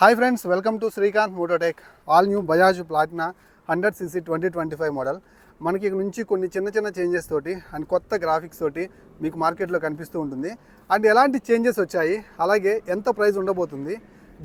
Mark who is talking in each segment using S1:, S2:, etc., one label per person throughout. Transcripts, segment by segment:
S1: Hi friends, welcome to Srikanth Mototech. All new Bajaj Platina 100cc 2025 model. మనకి ఇక్కడ నుంచి కొన్ని చిన్న చేంజెస్ తోటి అండ్ కొత్త గ్రాఫిక్స్ తోటి మీకు మార్కెట్లో కనిపిస్తూ ఉంటుంది. అండ్ ఎలాంటి చేంజెస్ వచ్చాయి, అలాగే ఎంత ప్రైస్ ఉండబోతుంది,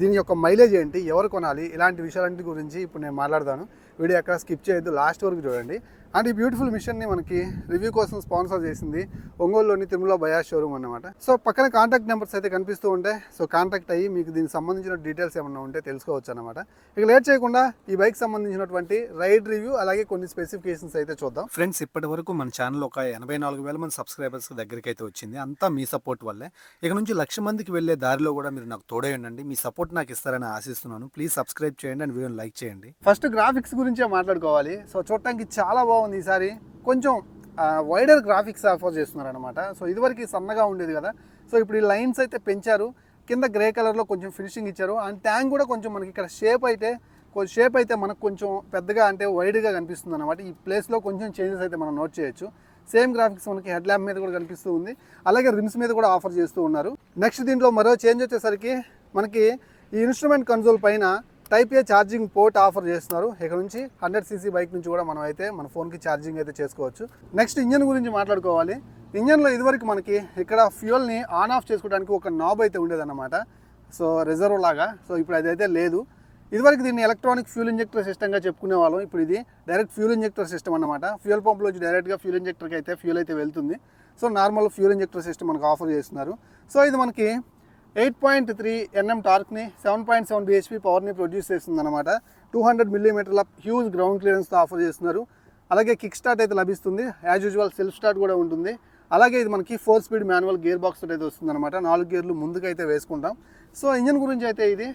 S1: దీని యొక్క మైలేజ్ ఏంటి, ఎవరు కొనాలి, ఇలాంటి విషయాలంటి గురించి ఇప్పుడు నేను మాట్లాడతాను. వీడియో ఎక్కడ స్కిప్ చేయొద్దు, లాస్ట్ వరకు చూడండి. అండ్ ఈ బ్యూటిఫుల్ మిషన్ని మనకి రివ్యూ కోసం స్పాన్సర్ చేసింది ఒంగోలులోని తిరుమల బజాజ్ షోరూమ్ అన్నమాట. సో పక్కన కాంటాక్ట్ నెంబర్స్ అయితే కనిపిస్తూ ఉంటాయి. సో కాంటాక్ట్ అయ్యి మీకు దీనికి సంబంధించిన డీటెయిల్స్ ఏమన్నా ఉంటే తెలుసుకోవచ్చు అనమాట. ఇక లేట్ చేయకుండా ఈ బైక్ సంబంధించినటువంటి రైడ్ రివ్యూ అలాగే కొన్ని స్పెసిఫికేషన్స్ అయితే చూద్దాం. ఫ్రెండ్స్, ఇప్పటి వరకు మన ఛానల్ ఒక 84,000 మంది సబ్స్క్రైబర్స్ దగ్గరికి అయితే వచ్చింది. అంతా మీ సపోర్ట్ వల్లే. ఇక నుంచి 1,00,000 మందికి వెళ్ళే దారిలో కూడా మీరు నాకు తోడే ఉండండి. మీ సపోర్ట్ నాకు ఇస్తారని ఆశిస్తున్నాను. ప్లీజ్ సబ్స్క్రైబ్ చేయండి అండ్ వీడియోని లైక్ చేయండి. ఫస్ట్ గ్రాఫిక్స్ గురించే మాట్లాడుకోవాలి. సో చూడటానికి చాలా బాగుంది. ఈసారి కొంచెం వైడర్ గ్రాఫిక్స్ ఆఫర్ చేస్తున్నారు అనమాట. సో ఇదివరకు సన్నగా ఉండేది కదా, సో ఇప్పుడు ఈ లైన్స్ అయితే పెంచారు. కింద గ్రే కలర్లో కొంచెం ఫినిషింగ్ ఇచ్చారు. అండ్ ట్యాంక్ కూడా కొంచెం మనకి ఇక్కడ షేప్ అయితే మనకు కొంచెం పెద్దగా అంటే వైడ్గా కనిపిస్తుంది అనమాట. ఈ ప్లేస్లో కొంచెం చేంజెస్ అయితే మనం నోట్ చేయొచ్చు. సేమ్ గ్రాఫిక్స్ మనకి హెడ్ ల్యాంప్ మీద కూడా కనిపిస్తూ ఉంది, అలాగే రిమ్స్ మీద కూడా ఆఫర్ చేస్తూ ఉన్నారు. నెక్స్ట్ దీంట్లో మరో చేంజ్ వచ్చేసరికి మనకి ఈ ఇన్స్ట్రుమెంట్ కన్సోల్ పైన టైప్ ఏ ఛార్జింగ్ పోర్ట్ ఆఫర్ చేస్తున్నారు. ఇక్కడ నుంచి 100cc బైక్ నుంచి కూడా మనం అయితే మన ఫోన్కి ఛార్జింగ్ అయితే చేసుకోవచ్చు. నెక్స్ట్ ఇంజన్ గురించి మాట్లాడుకోవాలి. ఇంజన్లో ఇదివరకు మనకి ఇక్కడ ఫ్యూయల్ని ఆన్ ఆఫ్ చేసుకోవడానికి ఒక నాబ్ అయితే ఉండేదన్నమాట, సో రిజర్వ్ లాగా. సో ఇప్పుడు అదైతే లేదు. ఇదివరకు దీన్ని ఎలక్ట్రానిక్ ఫ్యూల్ ఇంజెక్టర్ సిస్టమ్గా చెప్పుకునే వాళ్ళం. ఇప్పుడు ఇది డైరెక్ట్ ఫ్యూల్ ఇంజెక్టర్ సిస్టమ్ అనమాట. ఫ్యూయల్ పంప్లోంచి డైరెక్ట్గా ఫ్యూల్ ఇంజెక్టర్కి అయితే ఫ్యూల్ అయితే వెళ్తుంది. So normal fuel injector system మనకు ఆఫర్ చేస్తున్నారు. సో ఇది మనకి 8.3 Nm టార్క్ని 7.7 bhp పవర్ని ప్రొడ్యూస్ చేస్తుంది అనమాట. 200 mm హ్యూజ్ గ్రౌండ్ క్లియరెన్స్తో ఆఫర్ చేస్తున్నారు. అలాగే కిక్ స్టార్ట్ అయితే లభిస్తుంది. యాజ్ యూజువల్ సెల్ఫ్ స్టార్ట్ కూడా ఉంటుంది. అలాగే ఇది మనకి 4 స్పీడ్ మాన్యువల్ గేర్ బాక్స్ అయితే వస్తుంది అనమాట. 4 గేర్లు ముందుకైతే వేసుకుంటాం. సో ఇంజన్ గురించి అయితే ఇది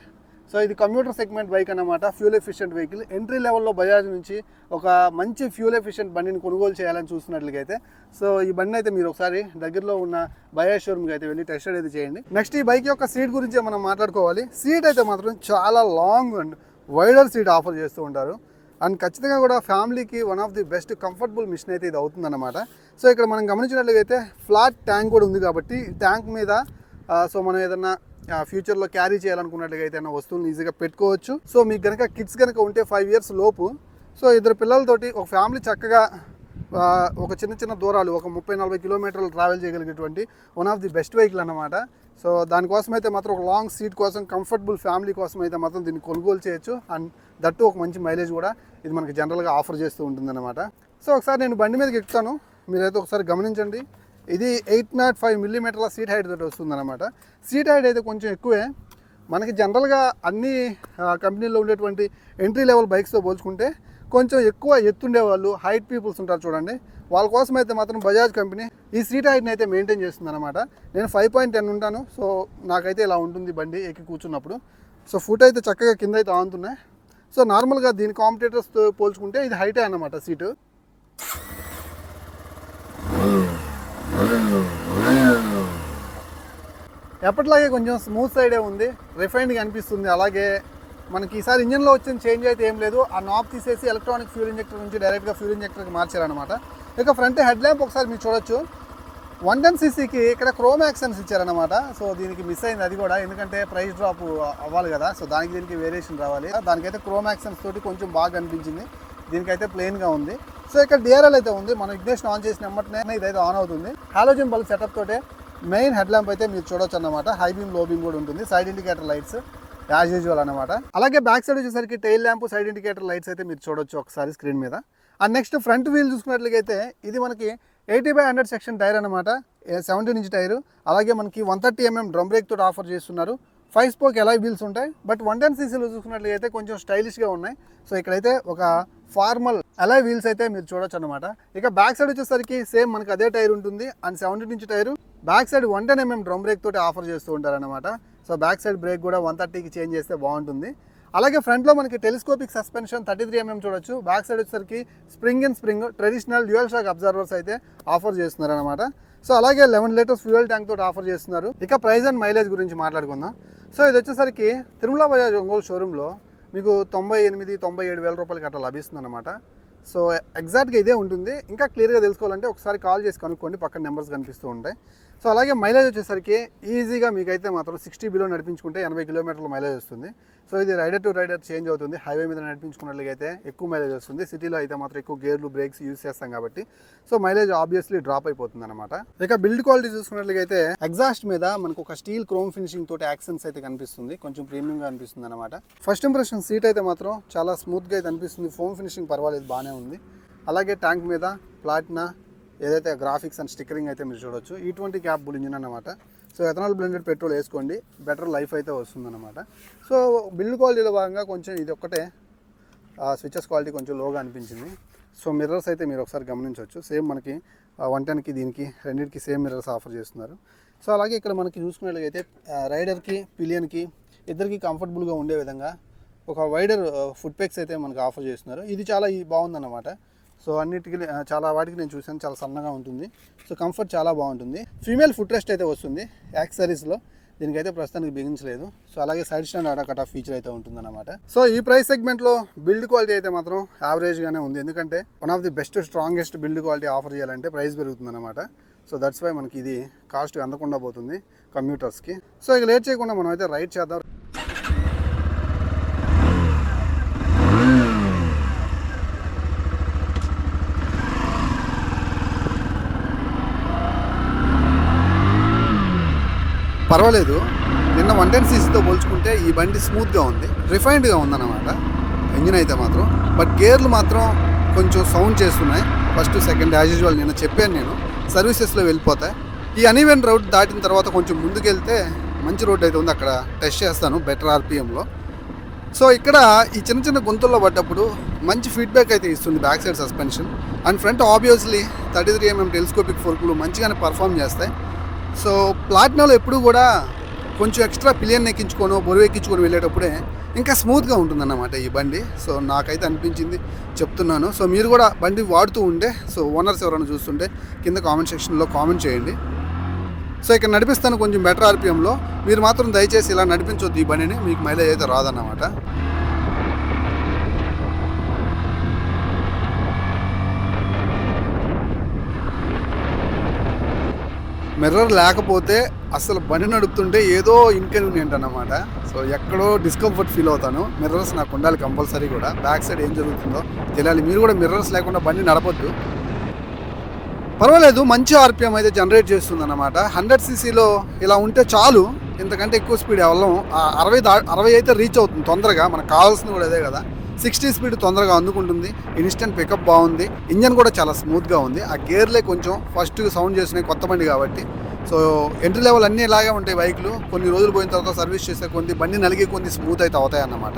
S1: కమ్యూటర్ సెగ్మెంట్ బైక్ అన్నమాట. Fuel efficient vehicle. ఎంట్రీ లెవెల్లో బజాజ్ నుంచి ఒక మంచి ఫ్యూల్ ఎఫిషియెంట్ బండిని కొనుగోలు చేయాలని చూస్తున్నట్లయితే సో ఈ బండి అయితే మీరు ఒకసారి దగ్గరలో ఉన్న బజాజ్ షోరూమ్కి అయితే వెళ్ళి టెస్ట్ అయితే చేయండి. నెక్స్ట్ ఈ బైక్ యొక్క సీట్ గురించి మనం మాట్లాడుకోవాలి. సీట్ అయితే మాత్రం చాలా long and wider seat offer చేస్తూ ఉంటారు. అండ్ ఖచ్చితంగా కూడా ఫ్యామిలీకి one of the best comfortable machine అయితే ఇది అవుతుందన్నమాట. సో ఇక్కడ మనం గమనించినట్లయితే ఫ్లాట్ ట్యాంక్ కూడా ఉంది కాబట్టి ట్యాంక్ మీద సో మనం ఏదన్నా ఫ్యూచర్లో క్యారీ చేయాలనుకున్నట్లుగా అయితే వస్తువులను ఈజీగా పెట్టుకోవచ్చు. సో మీకు కనుక కిడ్స్ కనుక ఉంటే 5 years లోపు, సో ఇద్దరు పిల్లలతోటి ఒక ఫ్యామిలీ చక్కగా ఒక చిన్న దూరాలు ఒక 30-40 కిలోమీటర్లు ట్రావెల్ చేయగలిగేటువంటి one of the best vehicle అన్నమాట. సో దానికోసం అయితే మాత్రం ఒక లాంగ్ సీట్ కోసం కంఫర్టబుల్ ఫ్యామిలీ కోసం అయితే మాత్రం దీన్ని కొనుగోలు చేయొచ్చు. అండ్ దట్టు ఒక మంచి మైలేజ్ కూడా ఇది మనకి జనరల్గా ఆఫర్ చేస్తూ ఉంటుందన్నమాట. సో ఒకసారి నేను బండి మీదకి ఎక్కుతాను, మీరైతే ఒకసారి గమనించండి. ఇది 805 mm సీట్ హైట్ తోటి వస్తుందన్నమాట. సీట్ హైట్ అయితే కొంచెం ఎక్కువే. మనకి జనరల్గా అన్ని కంపెనీల్లో ఉండేటువంటి ఎంట్రీ లెవెల్ బైక్స్తో పోల్చుకుంటే కొంచెం ఎక్కువ ఎత్తుండే వాళ్ళు హైట్ పీపుల్స్ ఉంటారు చూడండి, వాళ్ళ కోసం అయితే మాత్రం బజాజ్ కంపెనీ ఈ సీట్ హైట్ని అయితే మెయింటైన్ చేస్తుందన్నమాట. నేను 5.10 ఉంటాను. సో నాకైతే ఇలా ఉంటుంది బండి ఎక్కి కూర్చున్నప్పుడు. సో ఫుట్ అయితే చక్కగా కింద అయితే ఆనుతున్నాయి. సో నార్మల్గా దీని కాంపిటేటర్స్తో పోల్చుకుంటే ఇది హైటే అన్నమాట సీటు. ఎప్పటిలాగే కొంచెం స్మూత్ సైడే ఉంది, రిఫైన్డ్గా అనిపిస్తుంది. అలాగే మనకి ఈసారి ఇంజన్లో వచ్చిన చేంజ్ అయితే ఏం లేదు. ఆ నాబ్ తీసేసి ఎలక్ట్రానిక్ ఫ్యూల్ ఇంజెక్టర్ నుంచి డైరెక్ట్గా ఫ్యూల్ ఇంజెక్టర్కి మార్చారనమాట. ఇక ఫ్రంట్ హెడ్ ల్యాంప్ ఒకసారి మీరు చూడొచ్చు. 110cc ఇక్కడ క్రోమ్ యాక్సెన్స్ ఇచ్చారనమాట. సో దీనికి మిస్ అయింది అది కూడా, ఎందుకంటే ప్రైస్ డ్రాప్ అవ్వాలి కదా. సో దీనికి వేరియేషన్ రావాలి. దానికైతే క్రోమ్ యాక్సెన్స్ తోటి కొంచెం బాగా అనిపించింది. దీనికైతే ప్లెయిన్గా ఉంది. సో ఇక్కడ డిఆర్ఎల్ అయితే ఉంది. మనం ఇగ్నిషన్ ఆన్ చేసిన వెంటనే ఇదైతే ఆన్ అవుతుంది. హాలోజన్ బల్బ్ సెటప్ తోటే మెయిన్ హెడ్ ల్యాంప్ అయితే మీరు చూడొచ్చు అన్నమాట. హై బీమ్ లో బీమ్ కూడా ఉంటుంది. Side indicator lights as usual అనమాట. అలాగే బ్యాక్ సైడ్ వచ్చేసరికి tail lamp, side indicator lights అయితే మీరు చూడొచ్చు ఒకసారి స్క్రీన్ మీద. అండ్ నెక్స్ట్ ఫ్రంట్ వీల్ చూసుకున్నట్లయితే ఇది మనకి 80/100 సెక్షన్ టైర్ అనమాట. 17 ఇంచ్ టైరు. అలాగే మనకి 130 mm డ్రమ్ బ్రేక్ తోటి ఆఫర్ చేస్తున్నారు. 5 స్పోక్ ఎలాయ్ వీల్స్ ఉంటాయి. బట్ 110cc చూసుకున్నట్లయితే కొంచెం స్టైలిష్గా ఉన్నాయి. సో ఇక్కడైతే ఒక ఫార్మల్ అలాయ్ వీల్స్ అయితే మీరు చూడొచ్చు అనమాట. ఇక బ్యాక్ సైడ్ వచ్చేసరికి సేమ్ మనకి అదే టైర్ ఉంటుంది. And 17 inch tyre. Back side 110 mm drum break తోటి ఆఫర్ చేస్తూ ఉంటారనమాట. సో బ్యాక్ సైడ్ బ్రేక్ కూడా 130కి చేంజ్ చేస్తే బాగుంటుంది. అలాగే ఫ్రంట్లో మనకి టెలిస్కోపిక్ సస్పెన్షన్ 33 mm చూడొచ్చు. బ్యాక్ సైడ్ వచ్చేసరికి spring traditional dual shock absorbers అయితే ఆఫర్ చేస్తున్నారు అనమాట. సో అలాగే 11 లీటర్స్ ఫ్యూయల్ ట్యాంక్ తోటి ఆఫర్ చేస్తున్నారు. ఇక ప్రైస్ అండ్ మైలేజ్ గురించి మాట్లాడుకుందాం. సో ఇది వచ్చేసరికి తిరుమల బజాజ్ ఒంగోలు షోరూంలో మీకు 98-97 వేల రూపాయలకి అట్లా లభిస్తుంది అనమాట. సో ఎగ్జాక్ట్గా ఇదే ఉంటుంది. ఇంకా క్లియర్గా తెలుసుకోవాలంటే ఒకసారి కాల్ చేసి కనుక్కోండి, పక్కన నెంబర్స్ కనిపిస్తూ ఉంటాయి. సో అలాగే మైలేజ్ వచ్చేసరికి ఈజీగా మీకైతే మాత్రం 60 బిలో నడిపించుకుంటే 80 కిలోమీటర్ల మైలేజ్ వస్తుంది. సో ఇది రైడర్ టు రైడర్ చేంజ్ అవుతుంది. హైవే మీద నడిపించుకున్నట్లయితే ఎక్కువ మైలేజ్ వస్తుంది, సిటీలో అయితే మాత్రం ఎక్కువ గేర్లు బ్రేక్స్ యూస్ చేస్తాం కాబట్టి సో మైలేజ్ ఆబ్వియస్లీ డ్రాప్ అయిపోతుంది అనమాట. ఇక బిల్డ్ క్వాలిటీ చూసుకున్నట్లయితే ఎగ్జాస్ట్ మీద మనకు ఒక స్టీల్ క్రోమ్ ఫినిషింగ్ తోటి యాక్సెంట్స్ అయితే కనిపిస్తుంది, కొంచెం ప్రీమియంగా అనిపిస్తుంది అనమాట. ఫస్ట్ ఇంప్రెషన్ సీట్ అయితే మాత్రం చాలా స్మూత్గా అయితే అనిపిస్తుంది, ఫోమ్ ఫినిషింగ్ పర్వాలేదు, బాగానే ఉంది. అలాగే ట్యాంక్ మీద ప్లాటినా ఏదైతే గ్రాఫిక్స్ అండ్ స్టిక్కరింగ్ అయితే మీరు చూడొచ్చు. E20 క్యాప్ బుల్ ఇంజిన్ అనమాట. సో ఎథనాల్ బ్లెండెడ్ పెట్రోల్ వేసుకోండి, బెటర్ లైఫ్ అయితే వస్తుందన్నమాట. సో బిల్డ్ క్వాలిటీలో భాగంగా కొంచెం ఇది ఒక్కటే స్విచెస్ క్వాలిటీ కొంచెం లోగా అనిపించింది. సో మిర్రర్స్ అయితే మీరు ఒకసారి గమనించవచ్చు, సేమ్ మనకి 110కి దీనికి రెండింటికి సేమ్ మిర్రర్స్ ఆఫర్ చేస్తున్నారు. సో అలాగే ఇక్కడ మనకి చూసుకున్నట్లయితే రైడర్కి పిలియన్కి ఇద్దరికి కంఫర్టబుల్గా ఉండే విధంగా ఒక వైడర్ ఫుట్ పెక్స్ అయితే మనకు ఆఫర్ చేస్తున్నారు. ఇది చాలా బాగుందన్నమాట. సో అన్నిటికీ చాలా వాటికి నేను చూసాను, చాలా సన్నగా ఉంటుంది. సో కంఫర్ట్ చాలా బాగుంటుంది. ఫీమేల్ ఫుట్ రెస్ట్ అయితే వస్తుంది యాక్సరీస్లో, దీనికైతే ప్రస్తుతానికి బిగించలేదు. సో అలాగే side stand auto cut off feature అయితే ఉంటుందన్నమాట. సో ఈ ప్రైస్ సెగ్మెంట్లో బిల్డ్ క్వాలిటీ అయితే మాత్రం యావరేజ్గానే ఉంది, ఎందుకంటే one of the best strongest build quality offer చేయాలంటే ప్రైస్ పెరుగుతుందన్నమాట. సో దట్స్ వై మనకి ఇది కాస్ట్ అందకుండా పోతుంది కమ్యూటర్స్కి. సో ఇక లేట్ చేయకుండా మనం అయితే రైడ్ చేద్దాం. పర్వాలేదు, నిన్న 110cc పోల్చుకుంటే ఈ బండి స్మూత్గా ఉంది, రిఫైన్డ్గా ఉందన్నమాట ఇంజిన్ అయితే మాత్రం. బట్ గేర్లు మాత్రం కొంచెం సౌండ్ చేస్తున్నాయి, ఫస్ట్ సెకండ్ యాజ్ యూజువల్ నిన్న చెప్పాను నేను, సర్వీసెస్లో వెళ్ళిపోతాయి. ఈ అన్ఈవెన్ రోడ్ దాటిన తర్వాత కొంచెం ముందుకెళ్తే మంచి రోడ్ అయితే ఉంది, అక్కడ టెస్ట్ చేస్తాను బెటర్ ఆర్పిఎంలో. సో ఇక్కడ ఈ చిన్న చిన్న గుంతల్లో పడ్డప్పుడు మంచి ఫీడ్బ్యాక్ అయితే ఇస్తుంది back side suspension. And front obviously 33mm telescopic ఫోర్కులు మంచిగానే పర్ఫామ్ చేస్తాయి. సో ప్లాటినాలో ఎప్పుడు కూడా కొంచెం ఎక్స్ట్రా పిలియన్ ఎక్కించుకొని బరువు ఎక్కించుకొని వెళ్ళేటప్పుడే ఇంకా స్మూత్గా ఉంటుందన్నమాట ఈ బండి. సో నాకైతే అనిపించింది, చెప్తున్నాను. సో మీరు కూడా బండి వాడుతూ ఉంటే, సో ఓనర్స్ ఎవరైనా చూస్తుంటే కింద కామెంట్ సెక్షన్లో కామెంట్ చేయండి. సో ఇక్కడ నడిపిస్తాను కొంచెం బెటర్ ఆర్పిఎంలో, మీరు మాత్రం దయచేసి ఇలా నడిపించొద్దు ఈ బండిని, మీకు మైలేజ్ అయితే రాదన్నమాట. మిర్రర్ లేకపోతే అసలు బండి నడుపుతుంటే ఏదో ఇన్కన్వీనియంట్ అన్నమాట. సో ఎక్కడో డిస్కంఫర్ట్ ఫీల్ అవుతాను. మిర్రర్స్ నాకు ఉండాలి కంపల్సరీ కూడా, బ్యాక్ సైడ్ ఏం జరుగుతుందో తెలియాలి. మీరు కూడా మిర్రర్స్ లేకుండా బండి నడపొద్దు. పర్వాలేదు, మంచి ఆర్పిఎం అయితే జనరేట్ చేస్తుంది అన్నమాట. 100cc ఇలా ఉంటే చాలు, ఇంతకంటే ఎక్కువ స్పీడ్ అవ్వడం. 60 అయితే రీచ్ అవుతుంది తొందరగా, మనకు కావాల్సింది కూడా అదే కదా. 60 స్పీడ్ తొందరగా అందుకుంటుంది, ఇన్స్టెంట్ పికప్ బాగుంది, ఇంజన్ కూడా చాలా స్మూత్గా ఉంది. ఆ గేర్లే కొంచెం ఫస్ట్ సౌండ్ చేసినాయి కొత్త బండి కాబట్టి. సో ఎంట్రీ లెవెల్ అన్నీ ఇలాగే ఉంటాయి బైక్లు, కొన్ని రోజులు పోయిన తర్వాత సర్వీస్ చేసే కొన్ని బండి నలిగే కొన్ని స్మూత్ అయితే అవుతాయి అన్నమాట.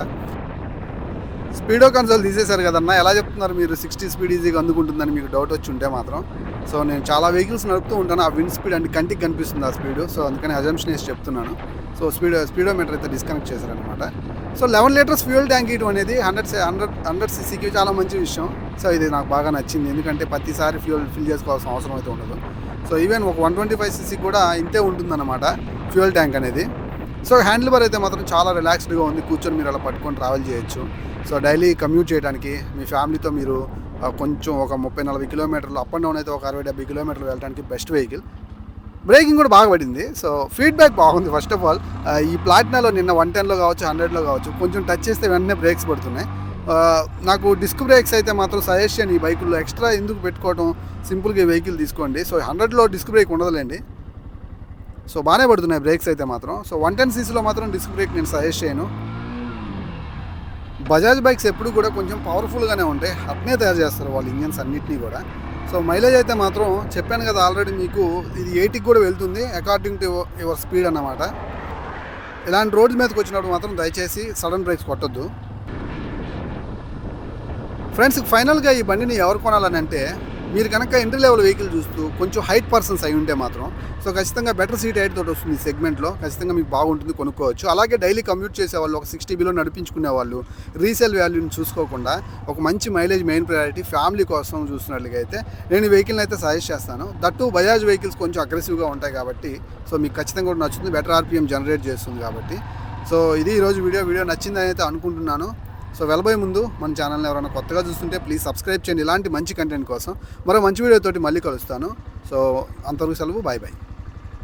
S1: స్పీడో కన్సోల్ తీసేశారు కదన్నా, ఎలా చెప్తున్నారు మీరు 60 స్పీడ్ ఈజీగా అందుకుంటుందని మీకు డౌట్ వచ్చి ఉంటే మాత్రం. సో నేను చాలా వెహికల్స్ నడుపుతూ ఉంటాను, ఆ విండ్ స్పీడ్ అంటే కంటికి కనిపిస్తుంది ఆ స్పీడ్. సో అందుకని అజంప్షన్ వేసి చెప్తున్నాను. సో స్పీడోమీటర్ అయితే డిస్కనెక్ట్ చేశారనమాట. సో 11 లీటర్స్ ఫ్యూయల్ ట్యాంక్ ఇవ్వడం అనేది 100cc చాలా మంచి విషయం. సో ఇది నాకు బాగా నచ్చింది, ఎందుకంటే ప్రతిసారి ఫ్యూయల్ ఫిల్ చేసుకోవాల్సిన అవసరం అయితే ఉండదు. సో ఈవెన్ ఒక 125cc కూడా ఇంతే ఉంటుందన్నమాట ఫ్యూయల్ ట్యాంక్ అనేది. సో హ్యాండిల్ బార్ అయితే మాత్రం చాలా రిలాక్స్డ్గా ఉంది, కూర్చొని మీరు అలా పట్టుకొని ట్రావెల్ చేయొచ్చు. సో డైలీ కమ్యూట్ చేయడానికి మీ ఫ్యామిలీతో మీరు కొంచెం ఒక 30-40 కిలోమీటర్లు అప్ అండ్ డౌన్ అయితే ఒక 60-70 కిలోమీటర్లు వెళ్ళడానికి బెస్ట్ వెహికల్. బ్రేకింగ్ కూడా బాగా పడింది. సో ఫీడ్బ్యాక్ బాగుంది. ఫస్ట్ ఆఫ్ ఆల్ ఈ ప్లాటినాలో నిన్న 110లో కావచ్చు 100లో కావచ్చు కొంచెం టచ్ చేస్తే వెంటనే బ్రేక్స్ పడుతున్నాయి. నాకు డిస్క్ బ్రేక్స్ అయితే మాత్రం సజెషన్ ఈ బైకుల్లో ఎక్స్ట్రా ఎందుకు పెట్టుకోవడం, సింపుల్గా ఈ వెహికల్ తీసుకోండి. సో 100లో డిస్క్ బ్రేక్ ఉండదులేండి, సో బాగానే పడుతున్నాయి బ్రేక్స్ అయితే మాత్రం. సో 110cc మాత్రం డిస్క్ బ్రేక్ నేను సజెస్ట్ చేయను. బజాజ్ బైక్స్ ఎప్పుడు కూడా కొంచెం పవర్ఫుల్గానే ఉంటాయి, అట్నే తయారు చేస్తారు వాళ్ళు ఇంజన్స్ అన్నిటినీ కూడా. సో మైలేజ్ అయితే మాత్రం చెప్పాను కదా ఆల్రెడీ మీకు, ఇది 80కి కూడా వెళ్తుంది అకార్డింగ్ టు యువర్ స్పీడ్ అన్నమాట. ఇలాంటి రోడ్స్ మీదకి వచ్చినప్పుడు మాత్రం దయచేసి సడన్ బ్రేక్స్ కొట్టొద్దు. ఫ్రెండ్స్ ఫైనల్గా ఈ బండిని ఎవరు కొనాలని అంటే, మీరు కనుక ఎంట్రీ లెవెల్ వెహికల్ చూస్తూ కొంచెం హైట్ పర్సన్స్ అయి ఉంటే మాత్రం సో ఖచ్చితంగా బెటర్ సీట్ హైట్ తోటి వస్తుంది ఈ సెగ్మెంట్లో, ఖచ్చితంగా మీకు బాగుంటుంది, కొనుక్కోవచ్చు. అలాగే డైలీ కమ్యూట్ చేసేవాళ్ళు, ఒక 60 బిలో నడిపించుకునే వాళ్ళు, రీసేల్ వాల్యూని చూసుకోకుండా ఒక మంచి మైలేజ్ మెయిన్ ప్రయారిటీ ఫ్యామిలీ కోసం చూస్తున్నట్లుగా అయితే నేను ఈ వెహికల్ని అయితే సజెస్ట్ చేస్తాను. దట్టు బజాజ్ వెహికల్స్ కొంచెం అగ్రెసివ్గా ఉంటాయి కాబట్టి సో మీకు ఖచ్చితంగా కూడా నచ్చుతుంది, బెటర్ ఆర్పిఎం జనరేట్ చేస్తుంది కాబట్టి. సో ఇది ఈరోజు వీడియో నచ్చిందని అయితే అనుకుంటున్నాను. సో వెళ్ళబోయే ముందు మన ఛానల్ని ఎవరైనా కొత్తగా చూస్తుంటే ప్లీజ్ సబ్స్క్రైబ్ చేయండి ఇలాంటి మంచి కంటెంట్ కోసం. మరో మంచి వీడియోతోటి మళ్ళీ కలుస్తాను. సో అంతవరకు సెలవు, బాయ్ బాయ్.